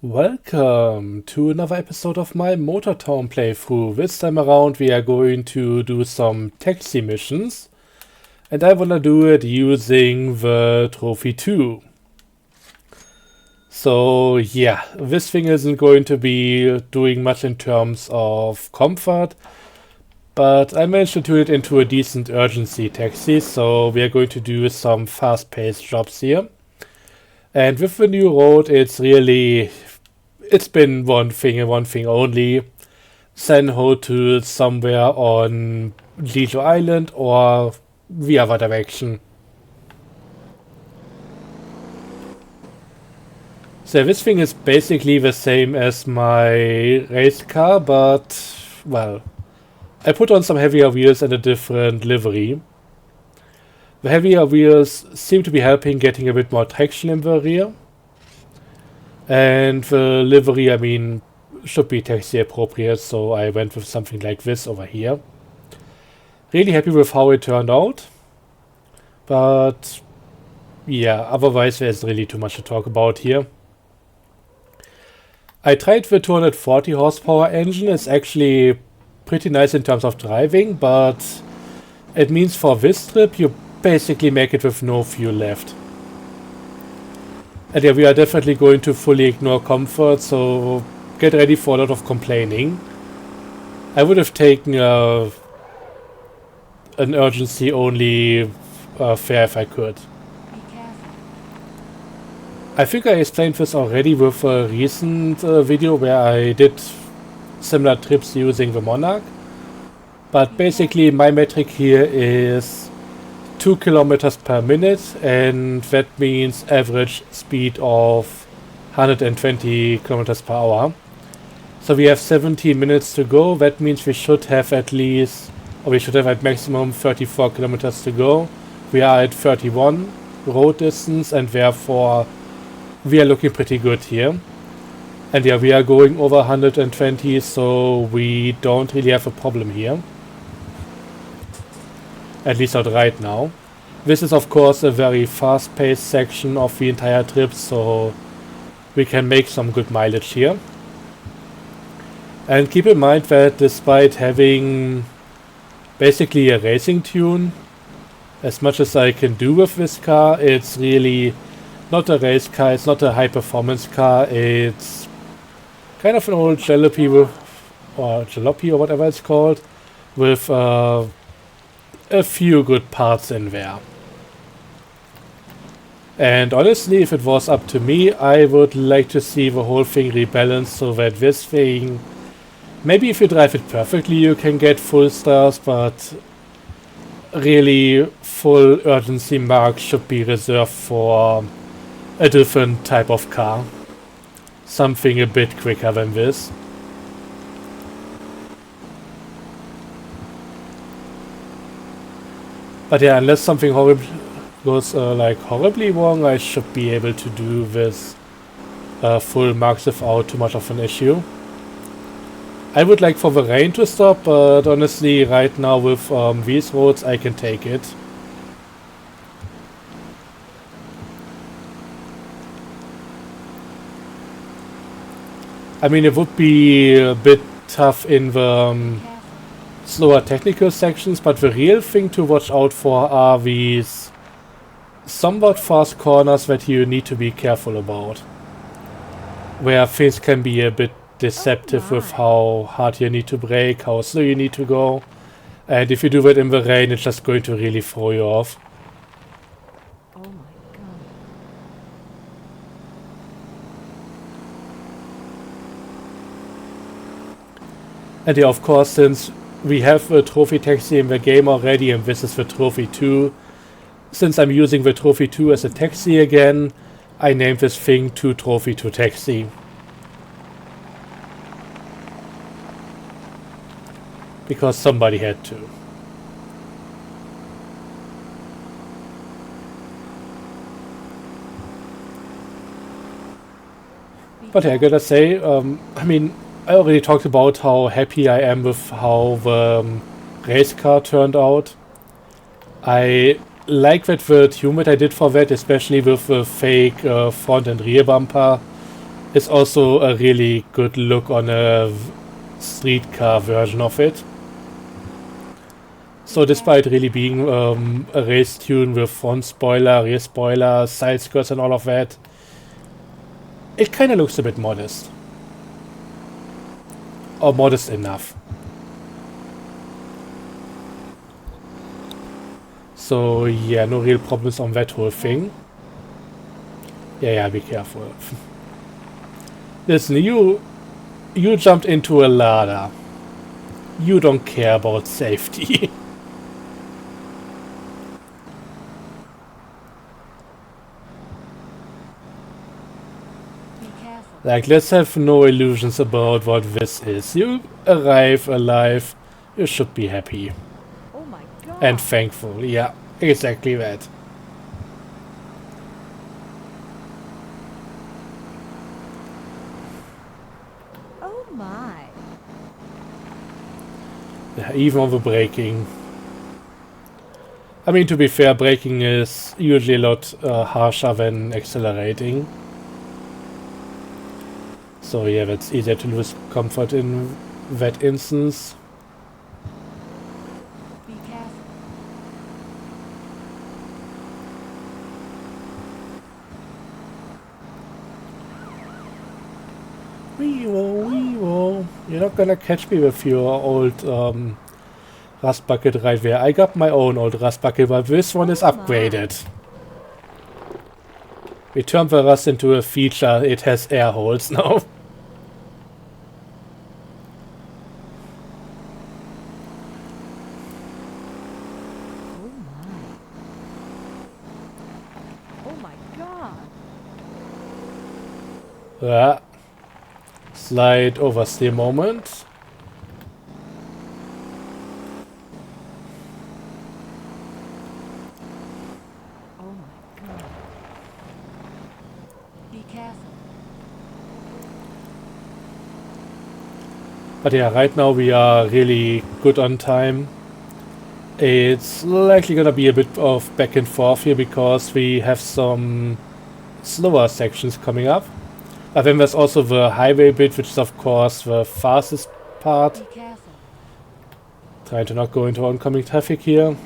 Welcome to another episode of my Motortown playthrough. This time around we are going to do some taxi missions, and I wanna do it using the Trophy2. So yeah, this thing isn't going to be doing much in terms of comfort, but I managed to turn it into a decent urgency taxi, so we are going to do some fast-paced jobs here. And with the new road, it's been one thing and one thing only. Send Ho to somewhere on Lijo Island or the other direction. So this thing is basically the same as my race car, but, well, I put on some heavier wheels and a different livery. The heavier wheels seem to be helping getting a bit more traction in the rear. And the livery, should be taxi appropriate, so I went with something like this over here. Really happy with how it turned out. But yeah, otherwise there's really too much to talk about here. I tried the 240 horsepower engine. It's actually pretty nice in terms of driving, but it means for this trip you basically make it with no fuel left. And yeah, we are definitely going to fully ignore comfort, so get ready for a lot of complaining. I would have taken an urgency only fare if I could. I think I explained this already with a recent video where I did similar trips using the Monarch. But basically my metric here is 2 kilometers per minute, and that means average speed of 120 kilometers per hour. So we have 17 minutes to go. That means we should have at maximum 34 kilometers to go. We are at 31 road distance, and therefore we are looking pretty good here. And yeah, we are going over 120, so we don't really have a problem here. At least not right now. This is of course a very fast-paced section of the entire trip, so we can make some good mileage here. And keep in mind that despite having basically a racing tune, as much as I can do with this car, it's really not a race car, it's not a high-performance car, it's kind of an old jalopy or whatever it's called, with a few good parts in there. And honestly, if it was up to me, I would like to see the whole thing rebalanced so that this thing, maybe if you drive it perfectly you can get full stars, but really full urgency marks should be reserved for a different type of car. Something a bit quicker than this. But yeah, unless something horrible goes horribly wrong, I should be able to do this full marks without too much of an issue. I would like for the rain to stop, but honestly right now with these roads I can take it. It would be a bit tough in the slower technical sections, but the real thing to watch out for are these somewhat fast corners that you need to be careful about, where things can be a bit deceptive with how hard you need to brake, how slow you need to go, and if you do that in the rain it's just going to really throw you off. Oh my god. And yeah, of course, since we have a trophy taxi in the game already, and this is the Trophy2. Since I'm using the Trophy2 as a taxi again, I named this thing to Trophy2 Taxi. Because somebody had to. But yeah, I gotta say, I already talked about how happy I am with how the race car turned out. I like that the tune that I did for that, especially with the fake front and rear bumper. is also a really good look on a streetcar version of it. So despite really being a race tune with front spoiler, rear spoiler, side skirts and all of that, it kind of looks a bit modest. Or modest enough. So yeah, no real problems on that whole thing. Yeah, be careful. Listen, you jumped into a ladder. You don't care about safety. Like, let's have no illusions about what this is. You arrive alive, you should be happy. Oh my god. And thankful, yeah, exactly that. Oh my. Yeah, even on the braking. I mean, to be fair, braking is usually a lot harsher than accelerating. So yeah, that's easier to lose comfort in that instance. Be careful. Wee-woo. You're not gonna catch me with your old rust bucket right there. I got my own old rust bucket, but this one is upgraded. We turned the rust into a feature. It has air holes now. Oh my god. Slide oversteer moment. Oh my god. Be careful. But yeah, right now we are really good on time. It's likely gonna be a bit of back and forth here because we have some slower sections coming up. But then there's also the highway bit, which is of course the fastest part. Be careful. Trying to not go into oncoming traffic here.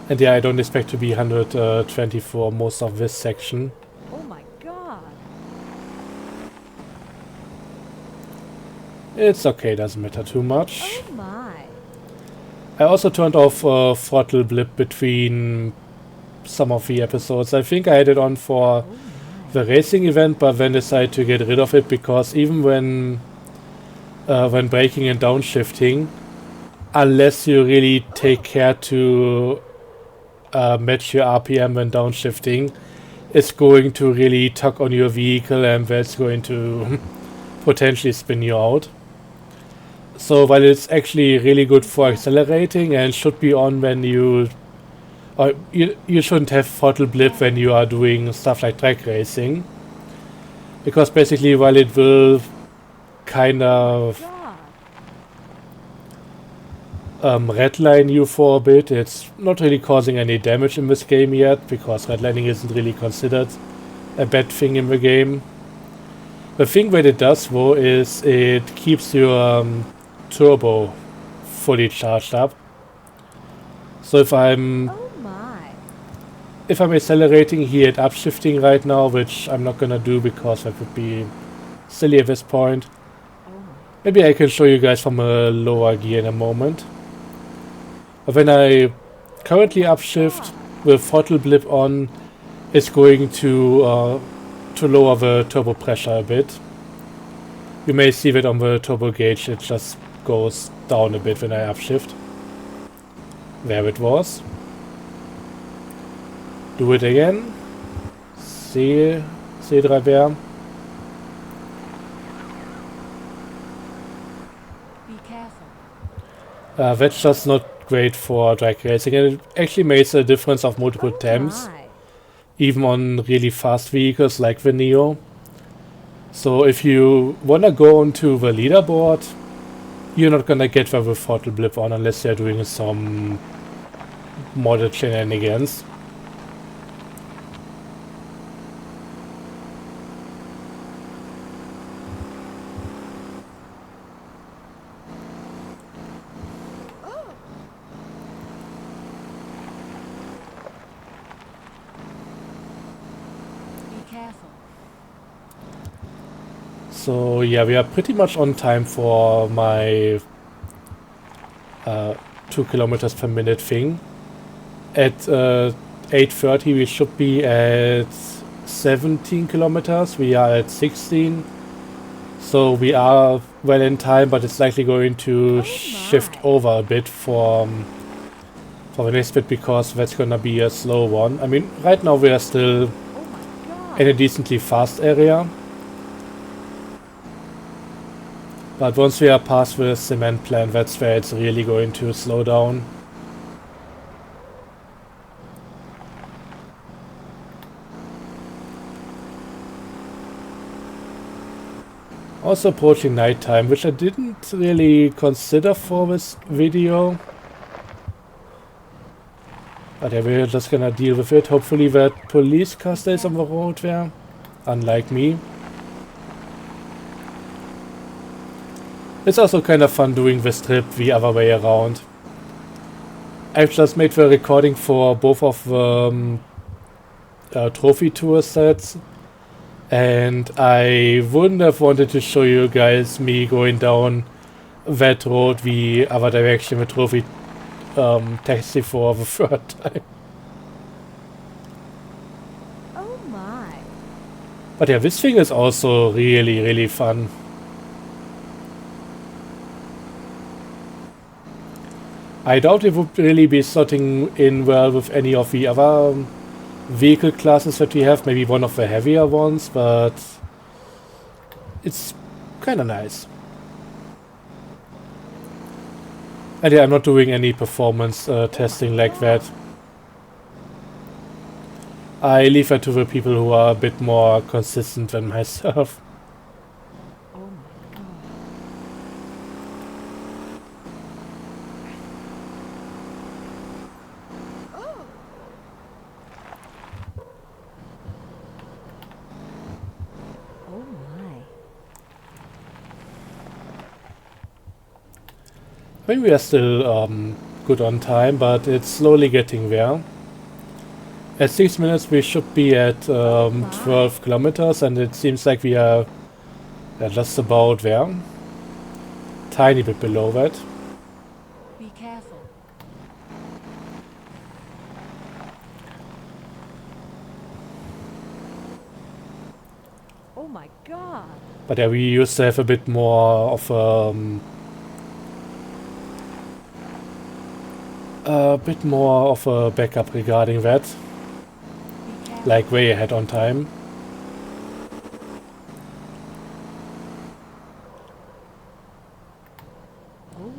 And yeah, I don't expect to be 120 for most of this section. Oh my god. It's okay, doesn't matter too much. Oh my. I also turned off throttle blip between some of the episodes. I think I had it on for the racing event, but then decided to get rid of it because even when braking and downshifting, unless you really take care to match your RPM when downshifting, it's going to really tug on your vehicle and that's going to potentially spin you out. So while it's actually really good for accelerating and should be on when you shouldn't have throttle blip when you are doing stuff like track racing, because basically while it will kind of redline you for a bit, it's not really causing any damage in this game yet because redlining isn't really considered a bad thing in the game. The thing that it does though is it keeps your turbo fully charged up. So if I'm accelerating here at upshifting right now, which I'm not gonna do because that would be silly at this point. Maybe I can show you guys from a lower gear in a moment. But when I currently upshift with throttle blip on, it's going to lower the turbo pressure a bit. You may see that on the turbo gauge, it just goes down a bit when I upshift. There it was. Do it again. C3R. Be careful. That's just not great for drag racing, and it actually makes a difference of multiple temps, even on really fast vehicles like the Neo. So if you wanna go onto the leaderboard, you're not gonna get there with throttle blip on unless you're doing some modded shenanigans. Be careful. So yeah, we are pretty much on time for my 2 kilometers per minute thing. At 8:30 we should be at 17 kilometers. We are at 16. So we are well in time, but it's likely going to shift over a bit for the next bit because that's gonna be a slow one. I mean, right now we are still Oh my god. in a decently fast area. But once we are past the cement plant, that's where it's really going to slow down. Also approaching nighttime, which I didn't really consider for this video. But yeah, we're just gonna deal with it. Hopefully that police car stays on the road there, unlike me. It's also kind of fun doing this trip the other way around. I've just made the recording for both of the Trophy2 sets. And I wouldn't have wanted to show you guys me going down that road the other direction with Trophy taxi for the third time. Oh my. But yeah, this thing is also really, really fun. I doubt it would really be slotting in well with any of the other vehicle classes that we have, maybe one of the heavier ones, but it's kind of nice. And yeah, I'm not doing any performance testing like that. I leave that to the people who are a bit more consistent than myself. Oh my god. Oh my. I mean, we are still good on time, but it's slowly getting there. At 6 minutes we should be at 12 kilometers, and it seems like we are just about there. Tiny bit below that. Be careful. Oh my god. But yeah, we used to have a bit more of a backup regarding that. Be careful. Like way ahead on time. Oh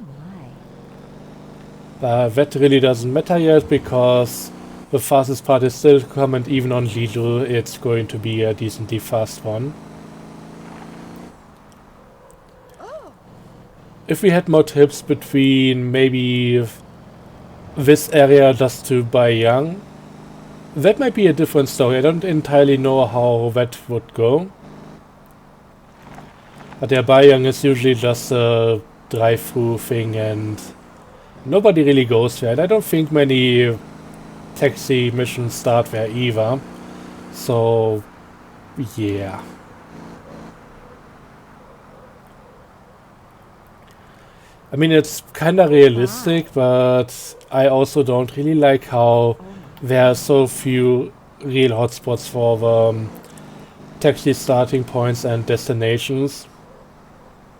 my. That really doesn't matter yet because the fastest part is still to come, and even on Lidl it's going to be a decently fast one. If we had more trips between maybe this area just to Baiyang, that might be a different story. I don't entirely know how that would go. But yeah, Baiyang is usually just a drive-through thing and nobody really goes there. And I don't think many taxi missions start there either. So, yeah. I mean, it's kinda realistic, but I also don't really like how there are so few real hotspots for the taxi starting points and destinations.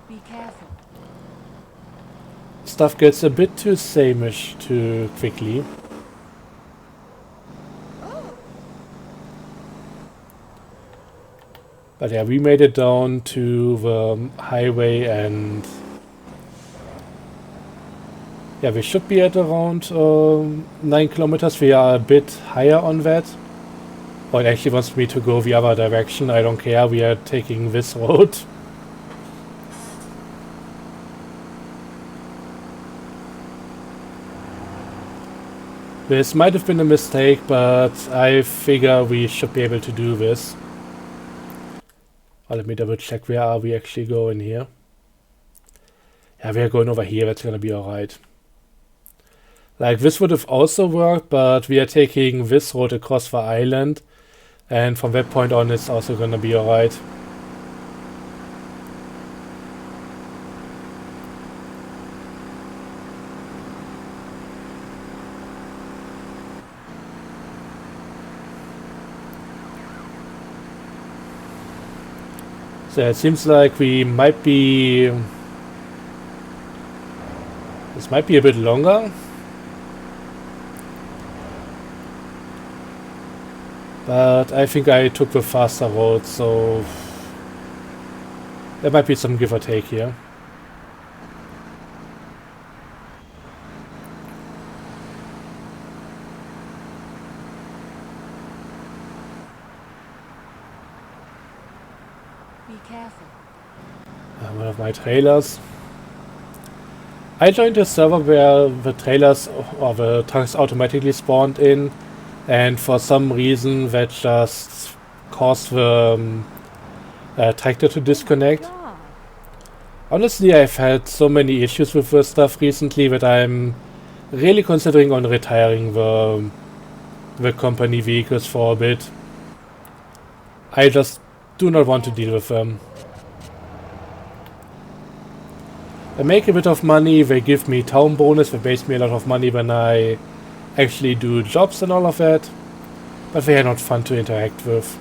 Be careful. Stuff gets a bit too sameish too quickly. But yeah, we made it down to the highway, and yeah, we should be at around 9 kilometers. We are a bit higher on that. Oh, it actually wants me to go the other direction. I don't care. We are taking this road. This might have been a mistake, but I figure we should be able to do this. Oh, let me double check, where are we actually going here? Yeah, we are going over here, that's gonna be alright. Like, this would have also worked, but we are taking this road across the island, and from that point on it's also gonna be alright. So it seems like we might be... This might be a bit longer. But I think I took the faster road, so... There might be some give or take here. Be careful. One of my trailers. I joined a server where the trailers or the trucks automatically spawned in, and for some reason that just caused the tractor to disconnect. God. Honestly, I've had so many issues with this stuff recently that I'm really considering on retiring the company vehicles for a bit. I just do not want to deal with them. They make a bit of money, they give me town bonus, they base me a lot of money when I actually do jobs and all of that, but they are not fun to interact with.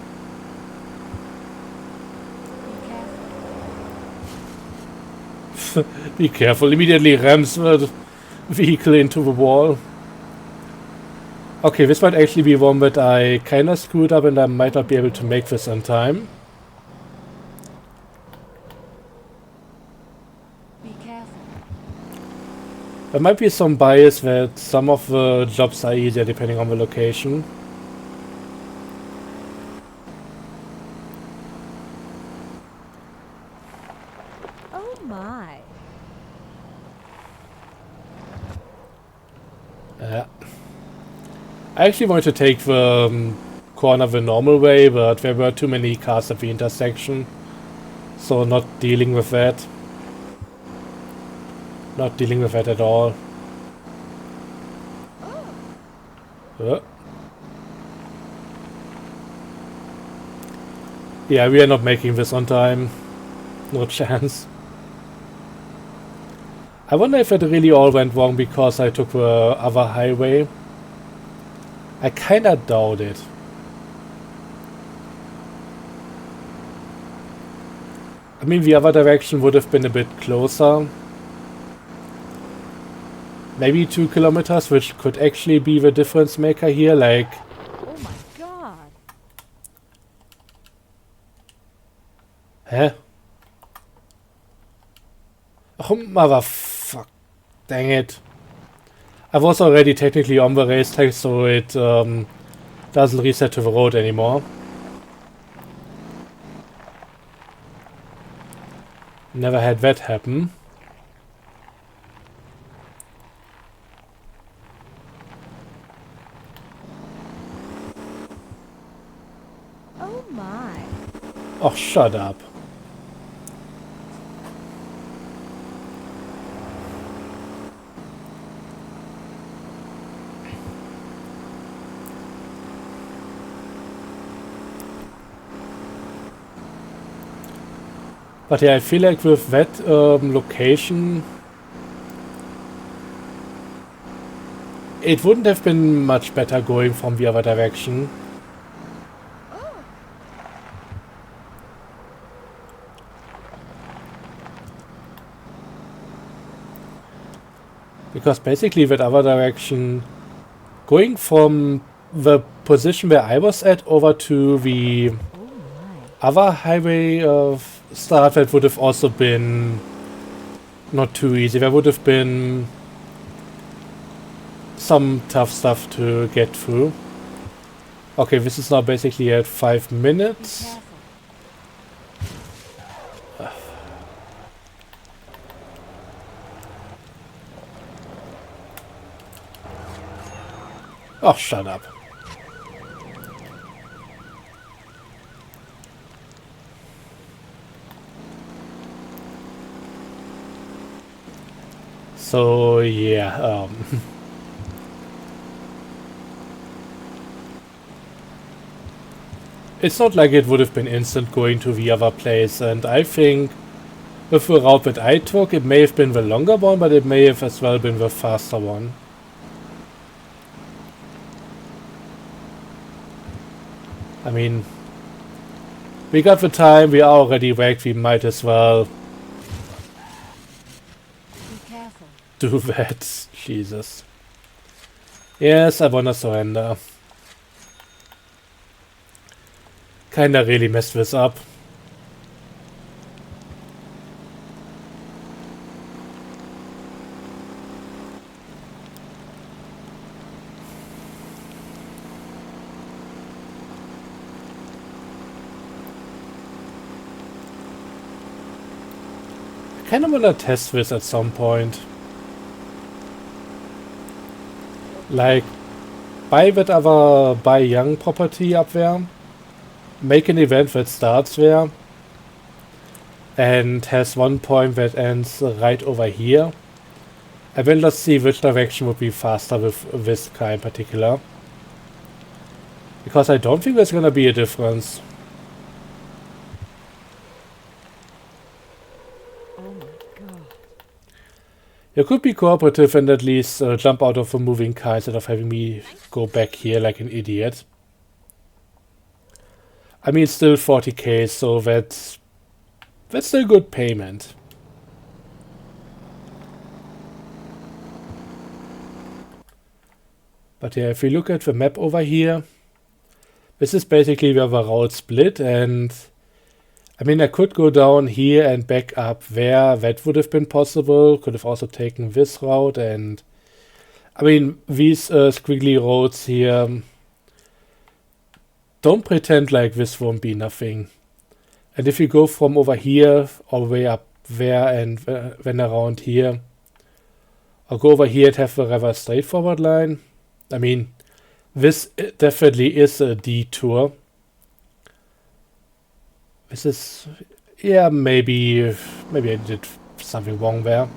Be careful. Be careful, immediately rams the vehicle into the wall. Okay, this might actually be one that I kinda screwed up and I might not be able to make this on time. Be careful. There might be some bias that some of the jobs are easier depending on the location. Oh my. I actually wanted to take the corner the normal way, but there were too many cars at the intersection. So not dealing with that. Not dealing with that at all. Yeah, we are not making this on time. No chance. I wonder if it really all went wrong because I took the other highway. I kinda doubt it. I mean, the other direction would have been a bit closer. Maybe 2 kilometers, which could actually be the difference maker here, like... Oh my God. Hä? Oh, motherfuck. Dang it. I was already technically on the racetrack, so it doesn't reset to the road anymore. Never had that happen. Oh my. Oh, shut up. But yeah, I feel like with that location, it wouldn't have been much better going from the other direction. Because basically that other direction, going from the position where I was at over to the Oh my. other highway start, that would have also been not too easy. There would have been some tough stuff to get through. Okay, this is now basically at 5 Be minutes. careful. Oh, shut up. So, yeah, it's not like it would have been instant going to the other place, and I think with the route that I took, it may have been the longer one, but it may have as well been the faster one. I mean, we got the time, we are already wrecked, we might as well Be careful. do that. Jesus. Yes, I wanna surrender. Kinda really messed this up. I kinda wanna test this at some point. Like, buy that other buy young property up there. Make an event that starts there. And has one point that ends right over here. And then let's see which direction would be faster with this car in particular. Because I don't think there's gonna be a difference. Oh my god. You could be cooperative and at least jump out of a moving car instead of having me go back here like an idiot. I mean, still 40k, so that's still good payment. But yeah, if we look at the map over here, this is basically where the road split, and I mean, I could go down here and back up there. That would have been possible. Could have also taken this route, and I mean, these squiggly roads here, don't pretend like this won't be nothing. And if you go from over here all the way up there and then around here, or go over here and have a rather straightforward line, I mean, this definitely is a detour. This is, yeah, maybe I did something wrong there.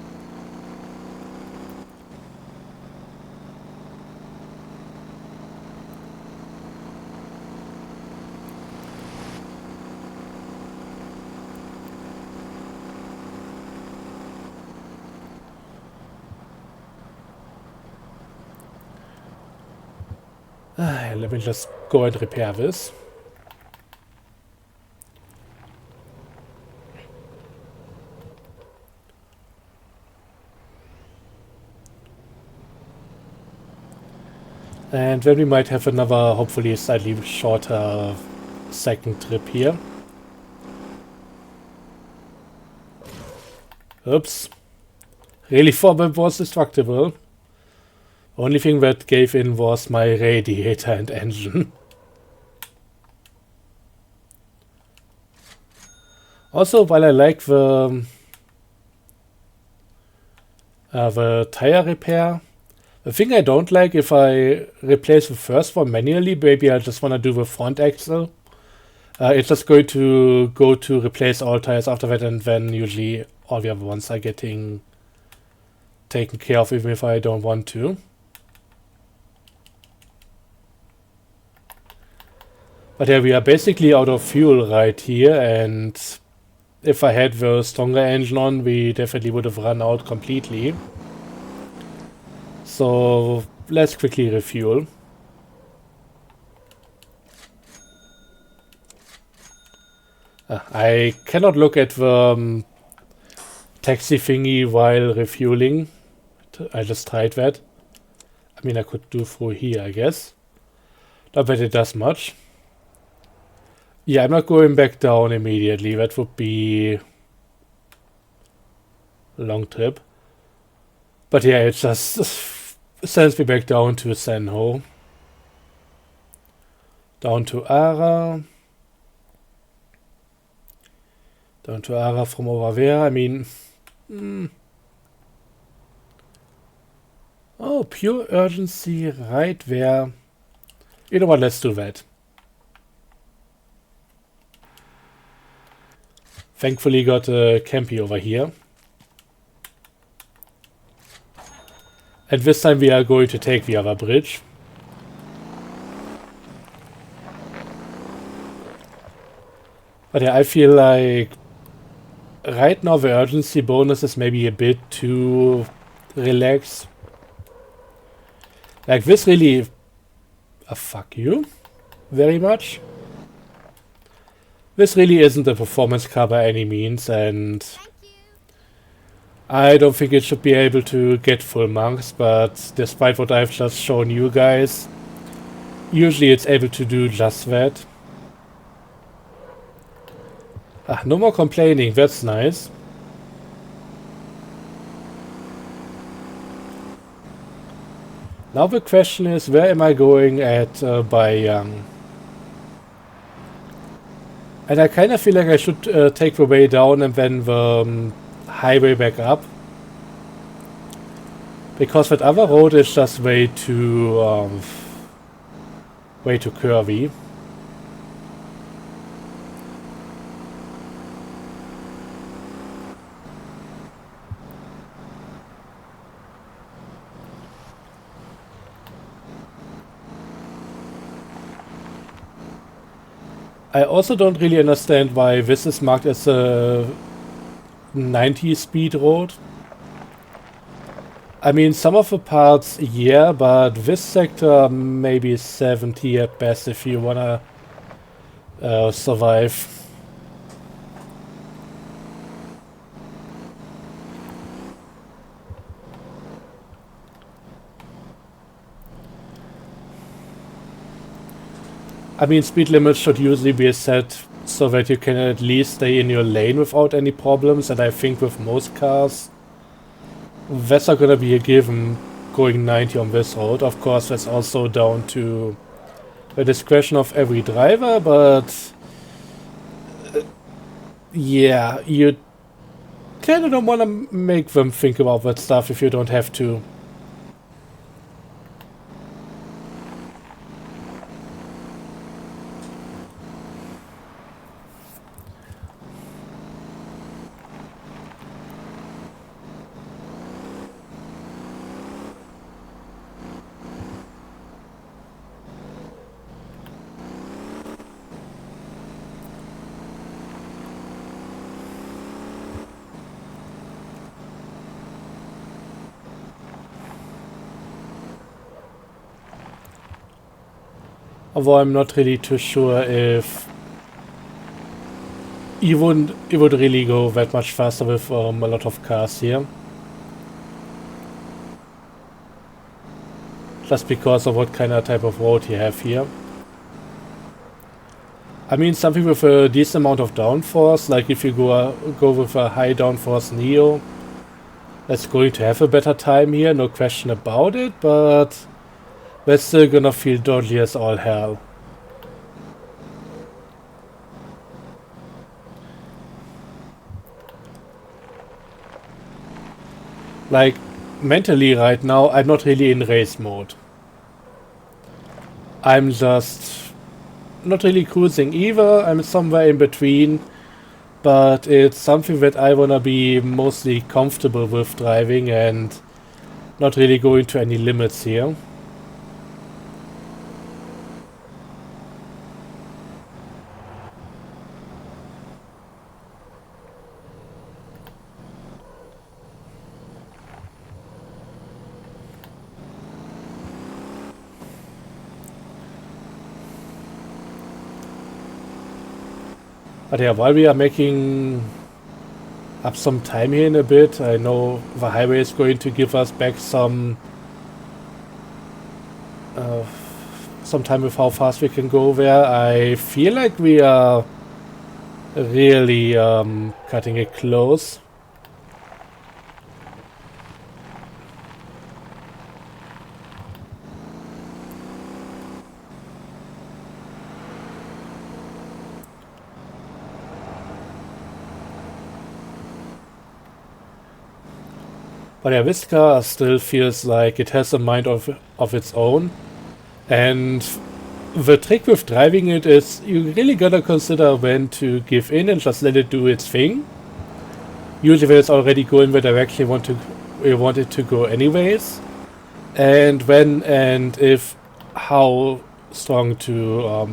Let me just go and repair this. And then we might have another, hopefully slightly shorter second trip here. Oops. Really thought that was destructible. Only thing that gave in was my radiator and engine. Also, while I like the tire repair, the thing I don't like, if I replace the first one manually, maybe I just want to do the front axle. It's just going to go to replace all tires after that, and then usually all the other ones are getting taken care of, even if I don't want to. But yeah, we are basically out of fuel right here, and if I had the stronger engine on, we definitely would have run out completely. So let's quickly refuel. I cannot look at the taxi thingy while refueling. I just tried that. I mean, I could do through here, I guess. Not that it does much. Yeah, I'm not going back down immediately. That would be a long trip. But yeah, it just sends me back down to Senho. Down to Ara. Down to Ara from over there. I mean... Oh, pure urgency right where... You know what, let's do that. Thankfully got a Campy over here. And this time we are going to take the other bridge. But yeah, I feel like right now the urgency bonus is maybe a bit too relaxed. Like this really... fuck you very much. This really isn't a performance car by any means, and I don't think it should be able to get full marks, but despite what I've just shown you guys, usually it's able to do just that. Ah, no more complaining, that's nice. Now the question is, where am I going at by Young? And I kind of feel like I should take the way down and then the highway back up. Because that other road is just way too curvy. I also don't really understand why this is marked as a 90 speed road. I mean, some of the parts, yeah, but this sector maybe 70 at best if you wanna survive. I mean, speed limits should usually be set so that you can at least stay in your lane without any problems, and I think with most cars, that's not gonna be a given going 90 on this road. Of course, that's also down to the discretion of every driver, but yeah, you kinda don't wanna make them think about that stuff if you don't have to. Although I'm not really too sure if you would really go that much faster with a lot of cars here. Just because of what kind of type of road you have here. I mean, something with a decent amount of downforce, like if you go with a high downforce Neo, that's going to have a better time here, no question about it, but that's still gonna feel dodgy as all hell. Like, mentally right now, I'm not really in race mode. I'm just not really cruising either, I'm somewhere in between, but it's something that I wanna be mostly comfortable with driving and not really going to any limits here. But yeah, while we are making up some time here in a bit, I know the highway is going to give us back some time with how fast we can go there. I feel like we are really cutting it close. But yeah, this car still feels like it has a mind of its own. And the trick with driving it is you really gotta consider when to give in and just let it do its thing. Usually when it's already going the direction you want it to go anyways. And when and if how strong to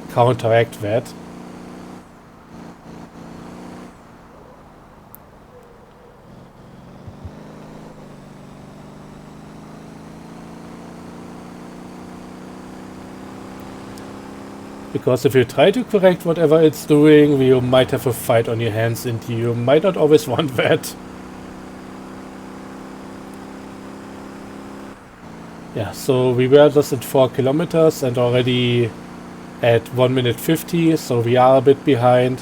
counteract that. Because if you try to correct whatever it's doing, you might have a fight on your hands and you might not always want that. Yeah, so we were just at 4 kilometers and already at 1 minute 50, so we are a bit behind.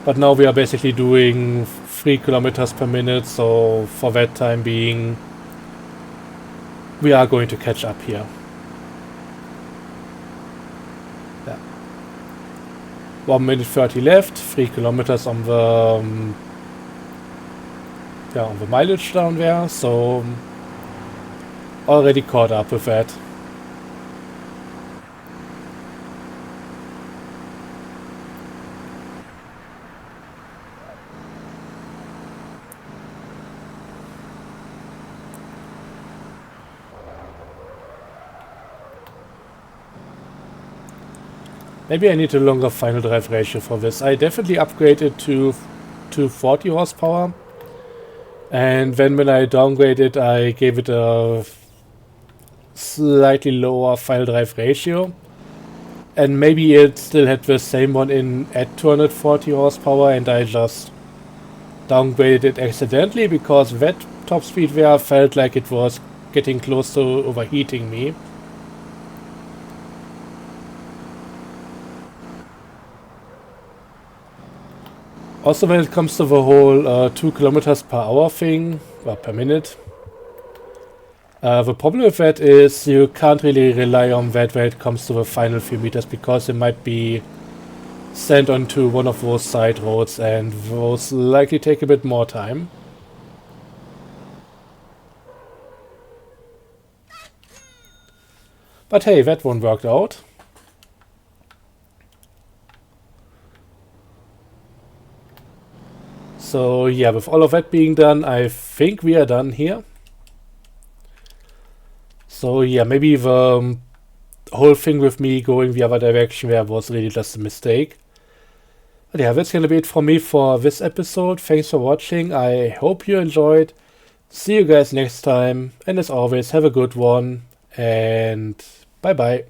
But now we are basically doing 3 kilometers per minute, so for that time being, we are going to catch up here. Yeah. 1 minute 30 left, 3 kilometers on the on the mileage down there, so already caught up with that. Maybe I need a longer final drive ratio for this. I definitely upgraded to 40 horsepower. And then when I downgraded, I gave it a slightly lower final drive ratio. And maybe it still had the same one in at 240 horsepower and I just downgraded it accidentally because that top speed there felt like it was getting close to overheating me. Also when it comes to the whole 2 kilometers per hour thing, or per minute, the problem with that is you can't really rely on that when it comes to the final few meters because it might be sent onto one of those side roads and those likely take a bit more time. But hey, that one worked out. So yeah, with all of that being done, I think we are done here. So yeah, maybe the whole thing with me going the other direction there was really just a mistake. But yeah, that's gonna be it from me for this episode. Thanks for watching. I hope you enjoyed. See you guys next time. And as always, have a good one. And bye bye.